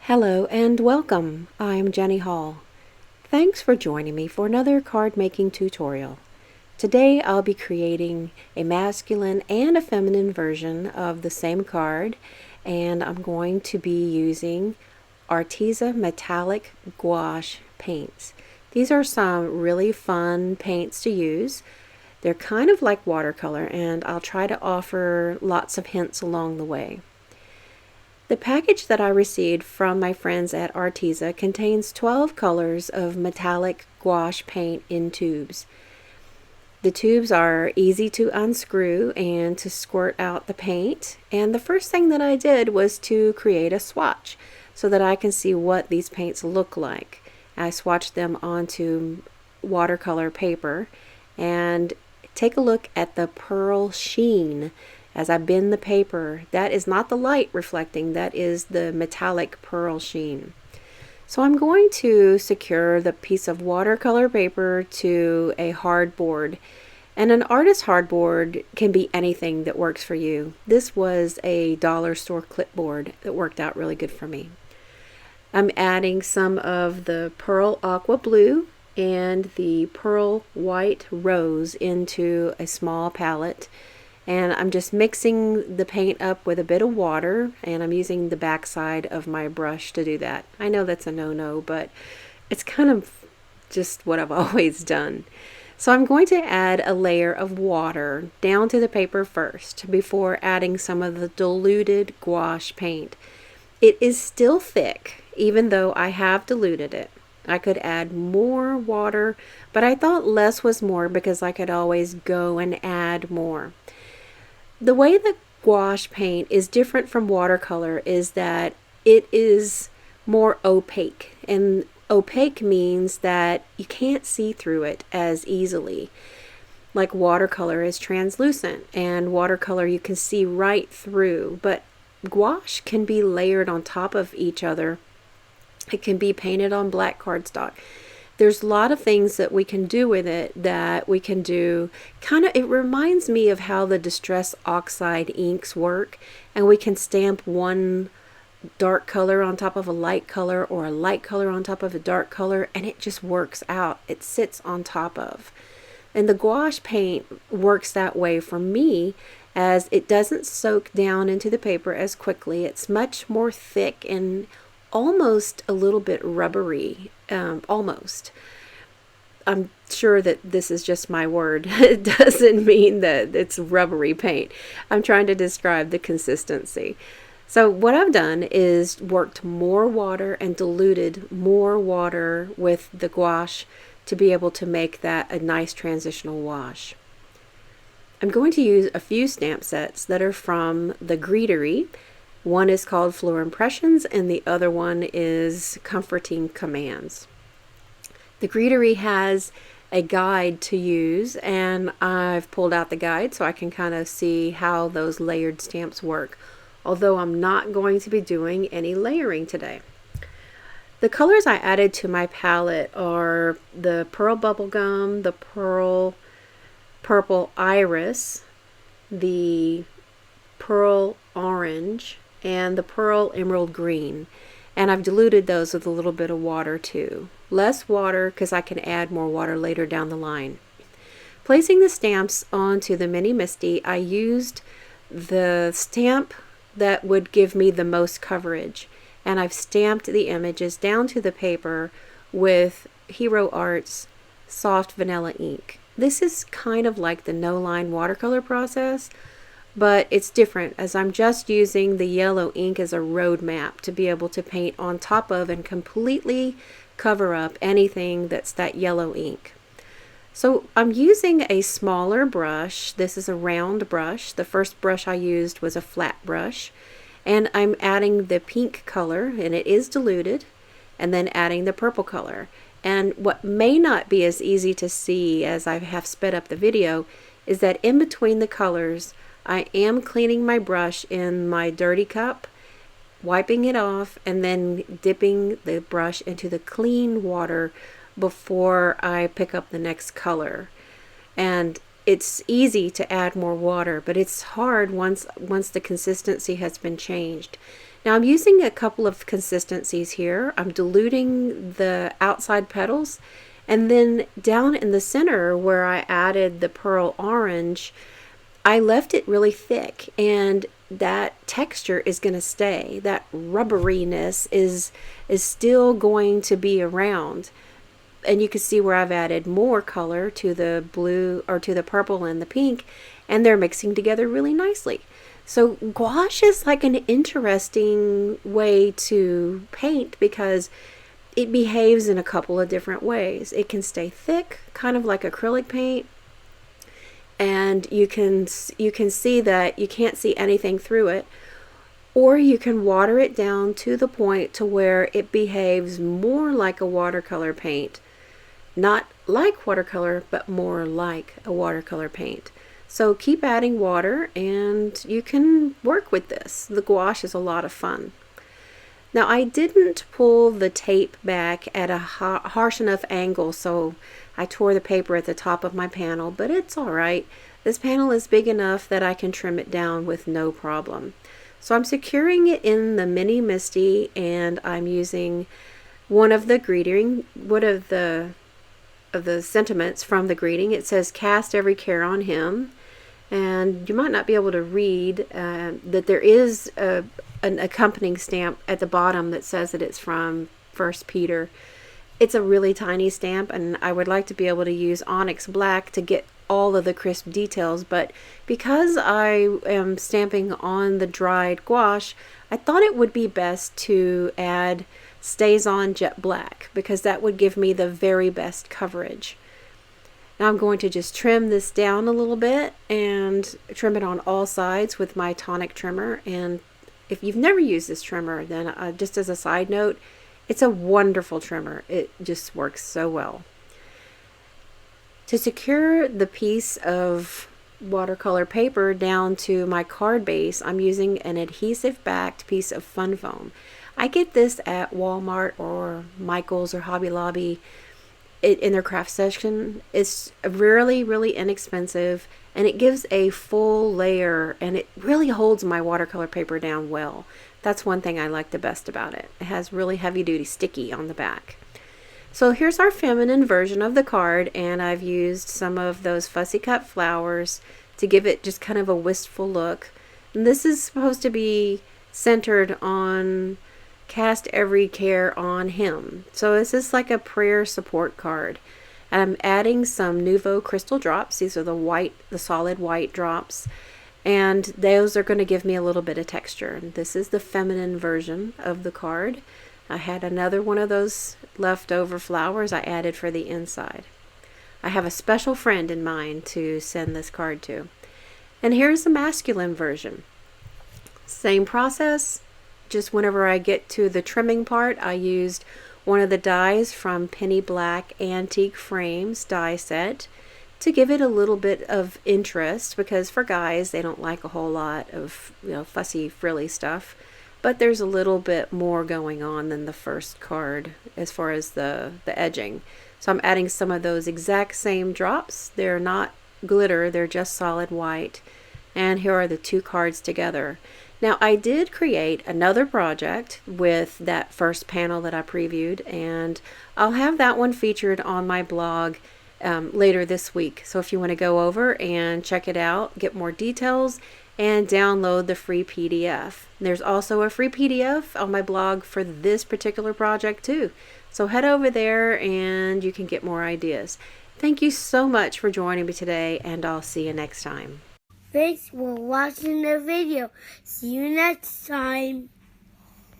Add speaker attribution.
Speaker 1: Hello and welcome. I'm Jenny Hall. Thanks for joining me for another card making tutorial. Today I'll be creating a masculine and a feminine version of the same card, and I'm going to be using Arteza Metallic Gouache Paints. These are some really fun paints to use. They're kind of like watercolor, and I'll try to offer lots of hints along the way. The package that I received from my friends at Arteza contains 12 colors of metallic gouache paint in tubes. The tubes are easy to unscrew and to squirt out the paint, and the first thing that I did was to create a swatch so that I can see what these paints look like. I swatched them onto watercolor paper and take a look at the pearl sheen. As I bend the paper, that is not the light reflecting, that is the metallic pearl sheen. So I'm going to secure the piece of watercolor paper to a hardboard. And an artist hardboard can be anything that works for you. This was a dollar store clipboard that worked out really good for me. I'm adding some of the pearl aqua blue and the pearl white rose into a small palette. And I'm just mixing the paint up with a bit of water, and I'm using the backside of my brush to do that. I know that's a no-no, but it's kind of just what I've always done. So I'm going to add a layer of water down to the paper first before adding some of the diluted gouache paint. It is still thick, even though I have diluted it. I could add more water, but I thought less was more because I could always go and add more. The way that gouache paint is different from watercolor is that it is more opaque, and opaque means that you can't see through it as easily. Like watercolor is translucent, and watercolor you can see right through, but gouache can be layered on top of each other. It can be painted on black cardstock. There's a lot of things that we can do with it that we can do it reminds me of how the distress oxide inks work, and we can stamp one dark color on top of a light color or a light color on top of a dark color, and it just works out. It sits on top of. And the gouache paint works that way for me, as it doesn't soak down into the paper as quickly. It's much more thick and almost a little bit rubbery, almost. I'm sure that this is just my word. It doesn't mean that it's rubbery paint. I'm trying to describe the consistency. So what I've done is worked more water and diluted more water with the gouache to be able to make that a nice transitional wash. I'm going to use a few stamp sets that are from the Greetery. One is called Fleur Impressions, and the other one is Comforting Commands. The Greetery has a guide to use, and I've pulled out the guide so I can kind of see how those layered stamps work, although I'm not going to be doing any layering today. The colors I added to my palette are the Pearl Bubblegum, the Pearl Purple Iris, the Pearl Orange, and the Pearl Emerald Green, and I've diluted those with a little bit of water too. Less water because I can add more water later down the line. Placing the stamps onto the Mini Misty, I used the stamp that would give me the most coverage, and I've stamped the images down to the paper with Hero Art's soft vanilla ink. This is kind of like the no-line watercolor process, but it's different, as I'm just using the yellow ink as a road map to be able to paint on top of and completely cover up anything that's that yellow ink. So I'm using a smaller brush. This is a round brush. The first brush I used was a flat brush, and I'm adding the pink color, and it is diluted, and then adding the purple color. And what may not be as easy to see as I have sped up the video is that in between the colors I am cleaning my brush in my dirty cup, wiping it off, and then dipping the brush into the clean water before I pick up the next color. And it's easy to add more water, but it's hard once the consistency has been changed. Now I'm using a couple of consistencies here. I'm diluting the outside petals, and then down in the center where I added the pearl orange, I left it really thick, and that texture is going to stay. That rubberiness is still going to be around. And you can see where I've added more color to the blue, or to the purple and the pink, and they're mixing together really nicely. So gouache is like an interesting way to paint because it behaves in a couple of different ways. It can stay thick, kind of like acrylic paint, and you can see that you can't see anything through it, or you can water it down to the point to where it behaves more like a watercolor paint. Not like watercolor, but more like a watercolor paint. So keep adding water and you can work with this. The gouache is a lot of fun. Now I didn't pull the tape back at a harsh enough angle, so I tore the paper at the top of my panel, but it's alright. This panel is big enough that I can trim it down with no problem. So I'm securing it in the Mini Misty, and I'm using one of the sentiments from the greeting. It says cast every care on him, and you might not be able to read that there is an accompanying stamp at the bottom that says that it's from 1 Peter. It's a really tiny stamp, and I would like to be able to use onyx black to get all of the crisp details, but because I am stamping on the dried gouache, I thought it would be best to add Stays On Jet Black, because that would give me the very best coverage. Now I'm going to just trim this down a little bit and trim it on all sides with my tonic trimmer. And if you've never used this trimmer, then just as a side note, it's a wonderful trimmer. It just works so well. To secure the piece of watercolor paper down to my card base, I'm using an adhesive backed piece of fun foam. I get this at Walmart or Michael's or Hobby Lobby in their craft section. It's really inexpensive, and it gives a full layer, and it really holds my watercolor paper down well. That's one thing I like the best about it. It has really heavy duty sticky on the back. So here's our feminine version of the card, and I've used some of those fussy cut flowers to give it just kind of a wistful look. And this is supposed to be centered on cast every care on him. So this is like a prayer support card. And I'm adding some Nuvo crystal drops. These are the solid white drops, and those are going to give me a little bit of texture. And this is the feminine version of the card. I had another one of those leftover flowers I added for the inside. I have a special friend in mind to send this card to. And here's the masculine version. Same process, just whenever I get to the trimming part, I used one of the dies from Penny Black Antique Frames die set to give it a little bit of interest, because for guys, they don't like a whole lot of fussy frilly stuff. But there's a little bit more going on than the first card as far as the edging. So I'm adding some of those exact same drops. They're not glitter, they're just solid white. And here are the two cards together. Now I did create another project with that first panel that I previewed, and I'll have that one featured on my blog later this week. So if you want to go over and check it out, get more details, and download the free PDF. There's also a free PDF on my blog for this particular project too. So head over there and you can get more ideas. Thank you so much for joining me today, and I'll see you next time.
Speaker 2: Thanks for watching the video. See you next time.